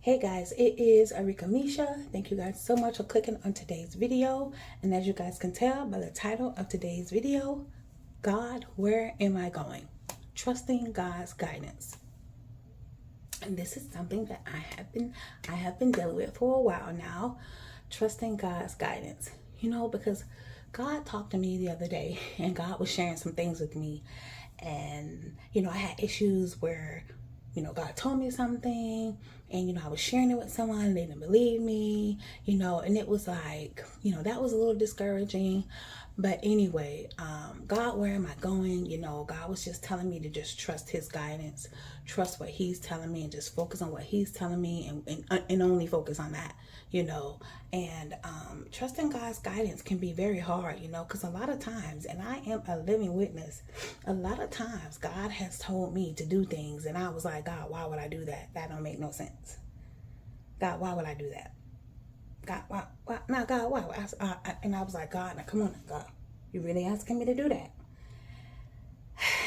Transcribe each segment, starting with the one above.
Hey guys, it is Arika Misha. Thank you guys so much for clicking on today's video. And as you guys can tell by the title of today's video, God, where am I going? Trusting God's guidance. And this is something that I have been dealing with for a while now, trusting God's guidance. Because God talked to me the other day and God was sharing some things with me. And, I had issues where God told me something and, I was sharing it with someone and they didn't believe me, and it was like, that was a little discouraging. But anyway, God, where am I going? God was just telling me to just trust his guidance, trust what he's telling me and just focus on what he's telling me and only focus on that, and trusting God's guidance can be very hard, because a lot of times, and I am a living witness, a lot of times God has told me to do things and I was like, God, why would I do that? That don't make no sense. God, why would I do that? God, why? Now, God, why? And I was like, God, now come on, God, you really asking me to do that?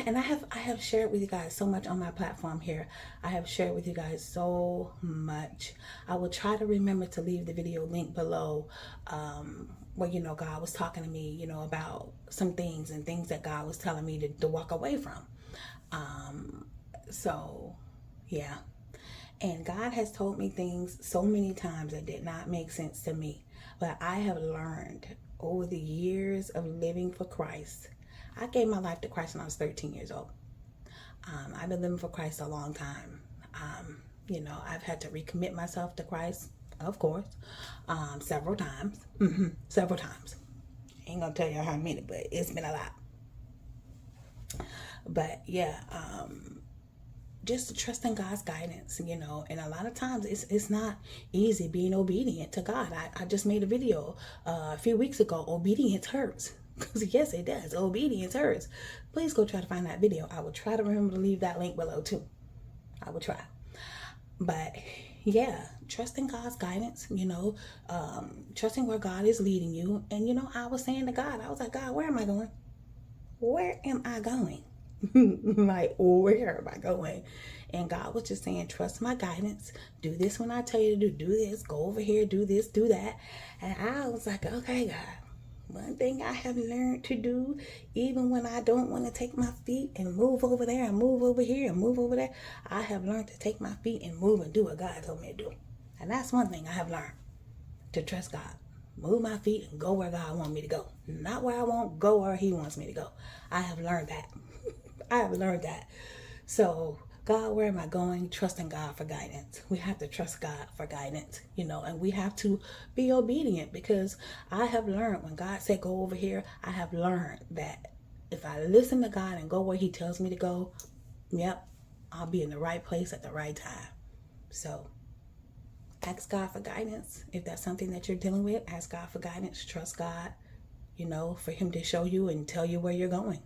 And I have shared with you guys so much on my platform here. I have shared with you guys so much. I will try to remember to leave the video link below, where God was talking to me, about some things and things that God was telling me to walk away from. So yeah. And God has told me things so many times that did not make sense to me. But I have learned over the years of living for Christ. I gave my life to Christ when I was 13 years old. I've been living for Christ a long time. I've had to recommit myself to Christ, of course, several times. Several times. Ain't gonna tell you how many, but it's been a lot. But yeah, just trusting God's guidance, and a lot of times it's not easy being obedient to God. I just made a video a few weeks ago. Obedience hurts. Because yes, it does. Obedience hurts. Please go try to find that video. I will try to remember to leave that link below too. I will try. But yeah, trusting God's guidance, trusting where God is leading you. And I was saying to God, I was like, God, where am I going? Where am I going? Like, where am I going? And God was just saying, trust my guidance. Do this when I tell you to do this. Go over here, do this, do that. And I was like, okay, God. One thing I have learned to do, even when I don't want to take my feet and move over there and move over here and move over there, I have learned to take my feet and move and do what God told me to do. And that's one thing I have learned, to trust God. Move my feet and go where God wants me to go. Not where I won't go, where he wants me to go. I have learned that. I have learned that. So, God, where am I going? Trusting God for guidance. We have to trust God for guidance, and we have to be obedient, because I have learned when God said go over here, I have learned that if I listen to God and go where he tells me to go, yep, I'll be in the right place at the right time. So ask God for guidance. If that's something that you're dealing with, ask God for guidance. Trust God, for him to show you and tell you where you're going.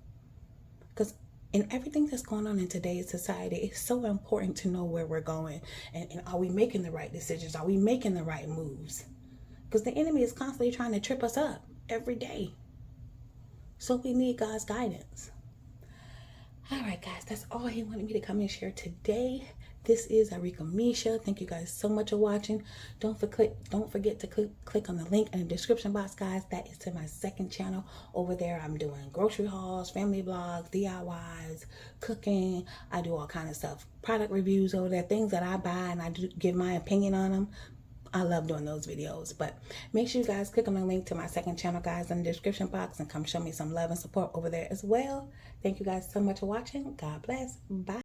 Because in everything that's going on in today's society, it's so important to know where we're going. And are we making the right decisions? Are we making the right moves? Because the enemy is constantly trying to trip us up every day. So we need God's guidance. All right, guys, that's all he wanted me to come and share today. This is Arika Misha. Thank you guys so much for watching. Don't forget to click on the link in the description box, guys. That is to my second channel. Over there, I'm doing grocery hauls, family vlogs, DIYs, cooking. I do all kinds of stuff. Product reviews over there, things that I buy, and I do give my opinion on them. I love doing those videos. But make sure you guys click on the link to my second channel, guys, in the description box, and come show me some love and support over there as well. Thank you guys so much for watching. God bless. Bye.